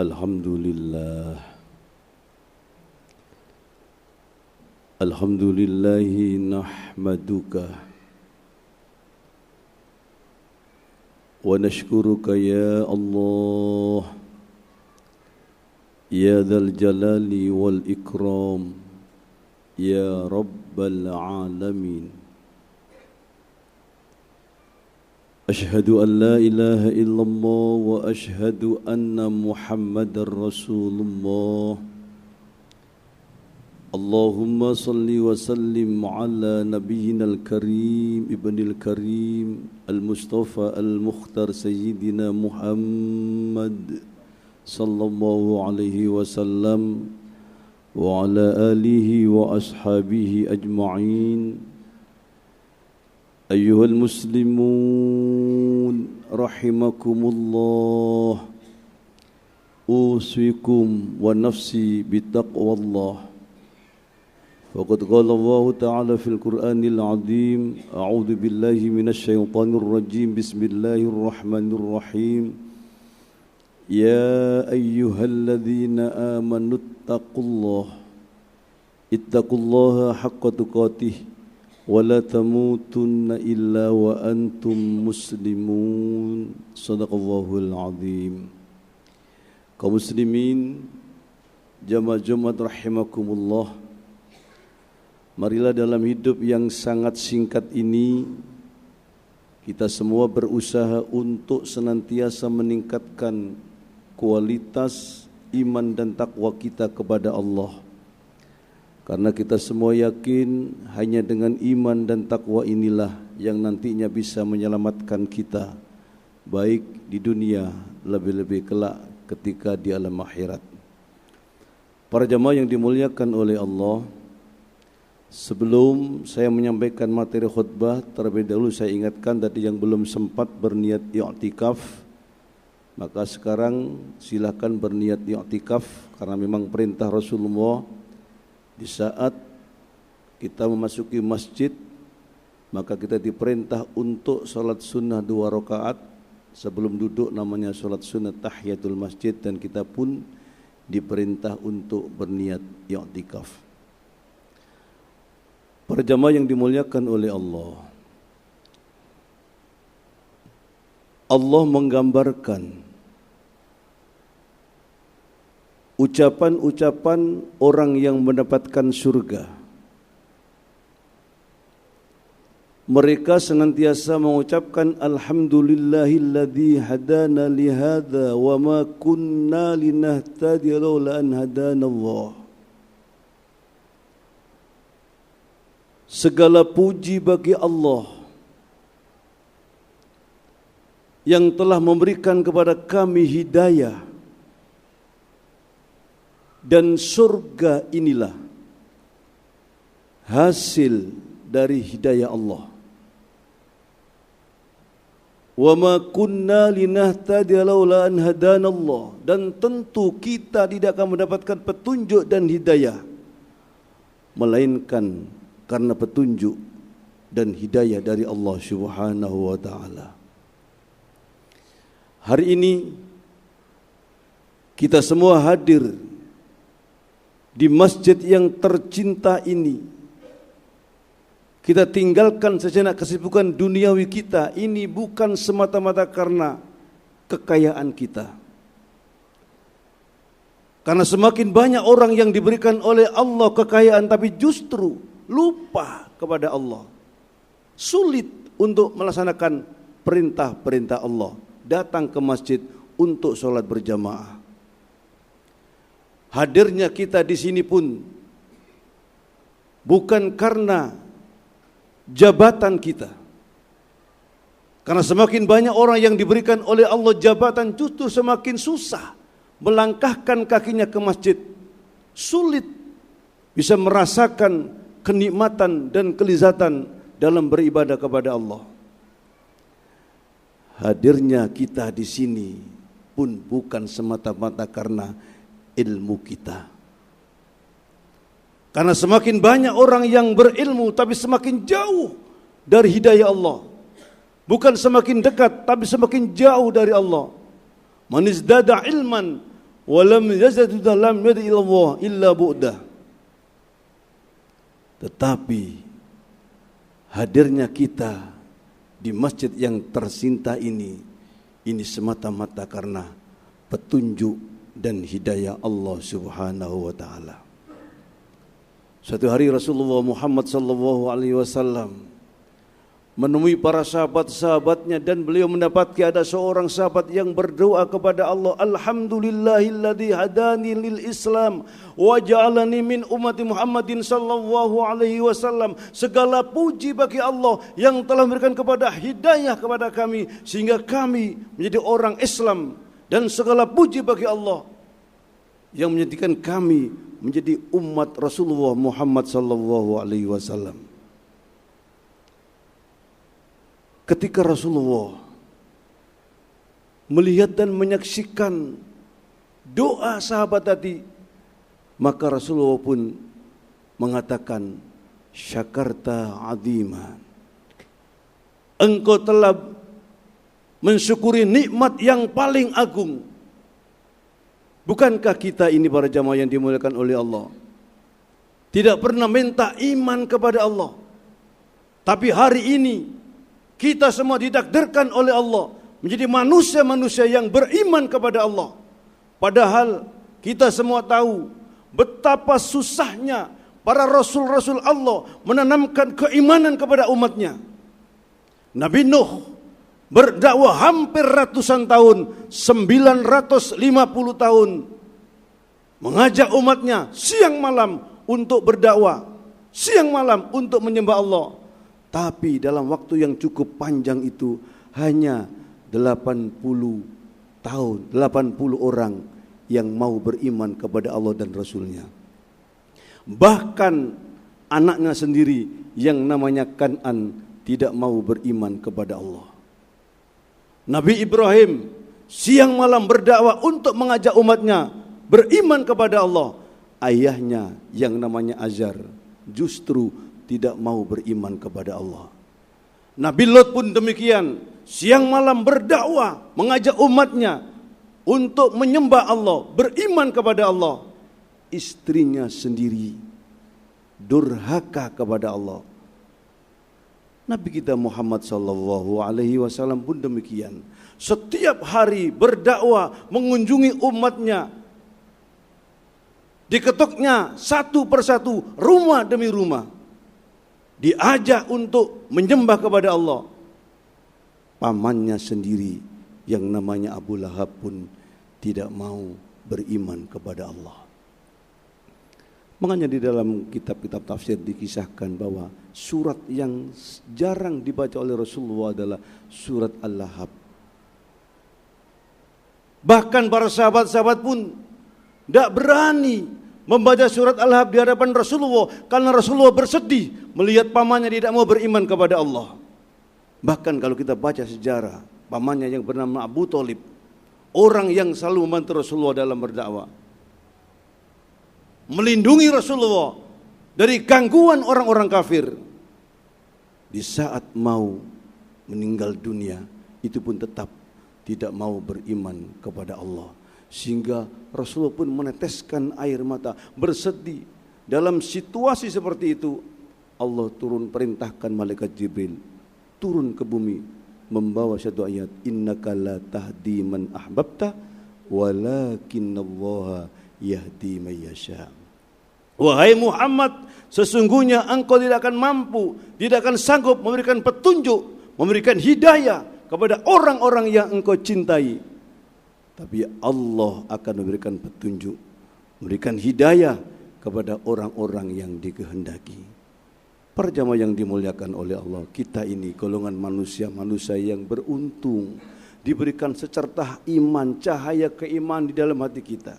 Alhamdulillah. Alhamdulillahi nahmaduka wa nashkuruka ya Allah ya dzal jalali wal ikram ya rabbal alamin. Ashhadu an la ilaha illallah wa ashhadu anna Muhammadar Rasulullah. Allahumma salli wa sallim ala nabiyyina al-karim ibnil karim al-mustafa al-mukhtar sayyidina Muhammad sallallahu alaihi wasallam wa ala alihi wa ashabihi ajma'in. Ayyuhal muslimun rahimakumullah, usikum wa nafsi bitaqwallah. Faqad qala Allah ta'ala fil Qur'anil 'azim, a'udzu billahi minasy syaithanir rajim, bismillahirrahmanirrahim. Ya ayyuhalladzina amanu ittaqullaha haqqa tuqatih wa la tamutunna illa wa antum muslimun. Shadaqallahul 'azim. Kaum muslimin, jamaah Jumat rahimakumullah. Marilah dalam hidup yang sangat singkat ini kita semua berusaha untuk senantiasa meningkatkan kualitas iman dan takwa kita kepada Allah. Karena kita semua yakin hanya dengan iman dan takwa inilah yang nantinya bisa menyelamatkan kita, baik di dunia, lebih-lebih kelak ketika di alam akhirat. Para jamaah yang dimuliakan oleh Allah, sebelum saya menyampaikan materi khutbah, terlebih dahulu saya ingatkan tadi yang belum sempat berniat i'tikaf, maka sekarang silakan berniat i'tikaf, karena memang perintah Rasulullah di saat kita memasuki masjid maka kita diperintah untuk salat sunnah 2 rakaat sebelum duduk, namanya salat sunnah tahiyatul masjid, dan kita pun diperintah untuk berniat i'tikaf. Para jamaah yang dimuliakan oleh Allah, Allah menggambarkan ucapan-ucapan orang yang mendapatkan surga. Mereka senantiasa mengucapkan alhamdulillahilladzi hadana li hadza wa ma kunna linahtadiya laula an hadanallah. Segala puji bagi Allah yang telah memberikan kepada kami hidayah, dan surga inilah hasil dari hidayah Allah. Wa ma kunna linahtadiya laula an hadanallah, dan tentu kita tidak akan mendapatkan petunjuk dan hidayah melainkan karena petunjuk dan hidayah dari Allah Subhanahu wa taala. Hari ini kita semua hadir di masjid yang tercinta ini. Kita tinggalkan sejenak kesibukan duniawi kita. Ini bukan semata-mata karena kekayaan kita. Karena semakin banyak orang yang diberikan oleh Allah kekayaan tapi justru lupa kepada Allah, sulit untuk melaksanakan perintah-perintah Allah, datang ke masjid untuk sholat berjamaah. Hadirnya kita di sini pun bukan karena jabatan kita, karena semakin banyak orang yang diberikan oleh Allah jabatan, justru semakin susah melangkahkan kakinya ke masjid, sulit bisa merasakan kenikmatan dan kelizatan dalam beribadah kepada Allah. Hadirnya kita di sini pun bukan semata-mata karena ilmu kita. Karena semakin banyak orang yang berilmu tapi semakin jauh dari hidayah Allah. Bukan semakin dekat tapi semakin jauh dari Allah. Man izdada ilman Walam yazadu dalam yadi illallah illa bu'dah. Tetapi hadirnya kita di masjid yang tercinta ini semata-mata karena petunjuk dan hidayah Allah Subhanahu wa taala. Suatu hari Rasulullah Muhammad sallallahu alaihi wasallam menemui para sahabat-sahabatnya dan beliau mendapati ada seorang sahabat yang berdoa kepada Allah, alhamdulillahilladzi hadani lil Islam wa ja'alani min ummati Muhammadin sallallahu alaihi wasallam. Segala puji bagi Allah yang telah memberikan kepada hidayah kepada kami sehingga kami menjadi orang Islam, dan segala puji bagi Allah yang menjadikan kami menjadi umat Rasulullah Muhammad sallallahu alaihi wasallam. Ketika Rasulullah melihat dan menyaksikan doa sahabat tadi, maka Rasulullah pun mengatakan, syakarta azima, engkau telah mensyukuri nikmat yang paling agung. Bukankah kita ini para jamaah yang dimuliakan oleh Allah tidak pernah minta iman kepada Allah, tapi hari ini kita semua ditakdirkan oleh Allah menjadi manusia-manusia yang beriman kepada Allah. Padahal kita semua tahu betapa susahnya para rasul-rasul Allah menanamkan keimanan kepada umatnya. Nabi Nuh berdakwah hampir ratusan tahun, 950 tahun, mengajak umatnya siang malam untuk berdakwah, siang malam untuk menyembah Allah. Tapi dalam waktu yang cukup panjang itu hanya 80 tahun, 80 orang yang mau beriman kepada Allah dan Rasulnya. Bahkan anaknya sendiri yang namanya Kan'an tidak mau beriman kepada Allah. Nabi Ibrahim siang malam berdakwah untuk mengajak umatnya beriman kepada Allah. Ayahnya yang namanya Azar justru tidak mau beriman kepada Allah. Nabi Lot pun demikian, siang malam berdakwah mengajak umatnya untuk menyembah Allah, beriman kepada Allah. Istrinya sendiri durhaka kepada Allah. Nabi kita Muhammad sallallahu alaihi wasallam pun demikian. Setiap hari berdakwah mengunjungi umatnya. Diketuknya satu persatu, rumah demi rumah. Diajak untuk menyembah kepada Allah. Pamannya sendiri yang namanya Abu Lahab pun tidak mau beriman kepada Allah. Makanya di dalam kitab-kitab tafsir dikisahkan bahwa surat yang jarang dibaca oleh Rasulullah adalah surat Al-Lahab. Bahkan para sahabat-sahabat pun tidak berani membaca surat Al-Lahab di hadapan Rasulullah karena Rasulullah bersedih melihat pamannya tidak mau beriman kepada Allah. Bahkan kalau kita baca sejarah, pamannya yang bernama Abu Thalib, orang yang selalu membantu Rasulullah dalam berdakwah, melindungi Rasulullah dari gangguan orang-orang kafir. Di saat mau meninggal dunia, itu pun tetap tidak mau beriman kepada Allah. Sehingga Rasulullah pun meneteskan air mata, bersedih. Dalam situasi seperti itu, Allah turun perintahkan malaikat Jibril turun ke bumi membawa satu ayat, innaka la tahdi man ahbabta walakinallaha yahdi man yasha. Wahai Muhammad, sesungguhnya engkau tidak akan mampu, tidak akan sanggup memberikan petunjuk, memberikan hidayah kepada orang-orang yang engkau cintai. Tapi Allah akan memberikan petunjuk, memberikan hidayah kepada orang-orang yang dikehendaki. Para jamaah yang dimuliakan oleh Allah, kita ini golongan manusia-manusia yang beruntung, diberikan secercah iman, cahaya keimanan di dalam hati kita.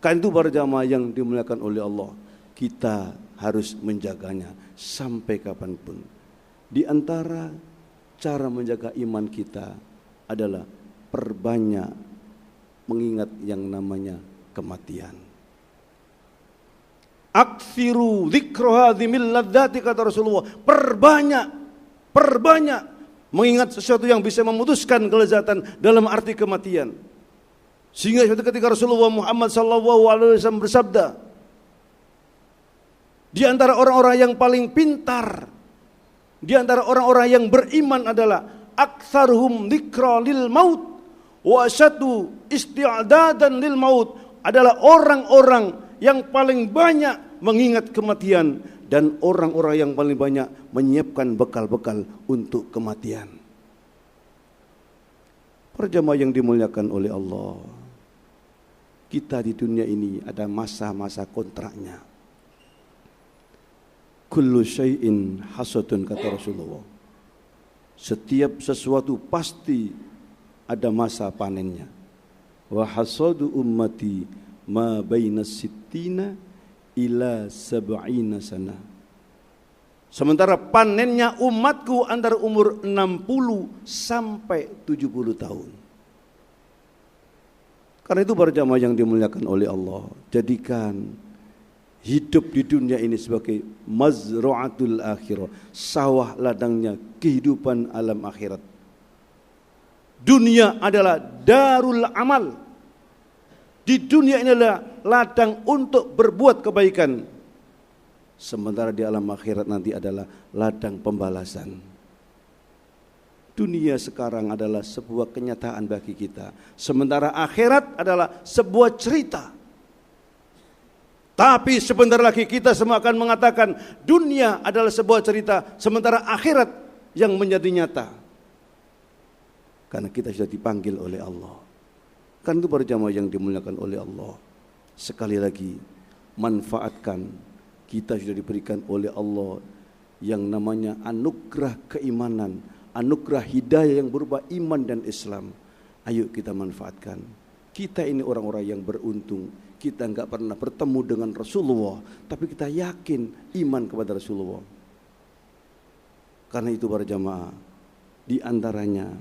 Karena itu para jamaah yang dimuliakan oleh Allah, kita harus menjaganya sampai kapanpun. Di antara cara menjaga iman kita adalah perbanyak mengingat yang namanya kematian. Aktsiru dzikra hadzimil ladzati, kata Rasulullah, perbanyak mengingat sesuatu yang bisa memutuskan kelezatan dalam arti kematian. Sehingga suatu ketika Rasulullah Muhammad SAW bersabda, di antara orang-orang yang paling pintar, di antara orang-orang yang beriman adalah aktsaruhum dzikra lil maut wa asyaddu isti'dadan lil maut, adalah orang-orang yang paling banyak mengingat kematian dan orang-orang yang paling banyak menyiapkan bekal-bekal untuk kematian. Para jamaah yang dimuliakan oleh Allah, kita di dunia ini ada masa-masa kontraknya. Kullu syai'in hasadun, kata Rasulullah. Setiap sesuatu pasti ada masa panennya. Wa hasadu ummati ma baina sittina ila sab'ina sana. Sementara panennya umatku antara umur 60 sampai 70 tahun. Karena itu para jamaah yang dimuliakan oleh Allah, jadikan hidup di dunia ini sebagai mazra'atul akhirah, sawah ladangnya kehidupan alam akhirat. Dunia adalah darul amal. Di dunia ini adalah ladang untuk berbuat kebaikan. Sementara di alam akhirat nanti adalah ladang pembalasan. Dunia sekarang adalah sebuah kenyataan bagi kita, sementara akhirat adalah sebuah cerita. Tapi sebentar lagi kita semua akan mengatakan dunia adalah sebuah cerita, sementara akhirat yang menjadi nyata. Karena kita sudah dipanggil oleh Allah. Kan itu para jamaah yang dimuliakan oleh Allah. Sekali lagi, manfaatkan, kita sudah diberikan oleh Allah yang namanya anugerah keimanan, anugerah hidayah yang berupa iman dan Islam. Ayo kita manfaatkan. Kita ini orang-orang yang beruntung. Kita enggak pernah bertemu dengan Rasulullah, tapi kita yakin iman kepada Rasulullah. Karena itu para jamaah, di antaranya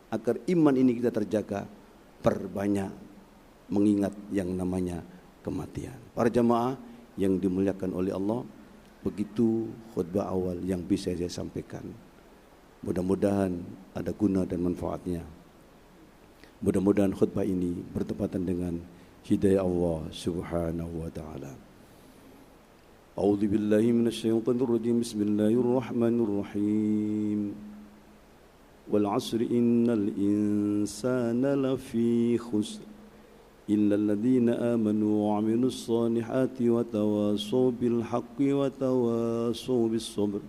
agar iman ini kita terjaga, perbanyak mengingat yang namanya kematian. Para jamaah yang dimuliakan oleh Allah, begitu khutbah awal yang bisa saya sampaikan. Mudah-mudahan ada guna dan manfaatnya. Mudah-mudahan khutbah ini bertepatan dengan hidayah Allah Subhanahu wa taala. A'udzu billahi minasyaitonir rajim. Bismillahirrahmanirrahim. Wal 'asri innal insana lafi khusr illa alladziina aamanu wa 'amilus shaalihati wa tawassaw bil haqqi wa tawassaw bis sabr.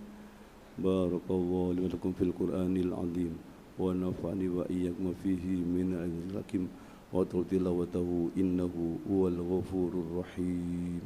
Barakallahu li wa lakum fil Qur'anil 'azim wa nafa'ani wa iyyakum fihi min al-hakim wa tilawatahu innahu huwal ghafurur rahim.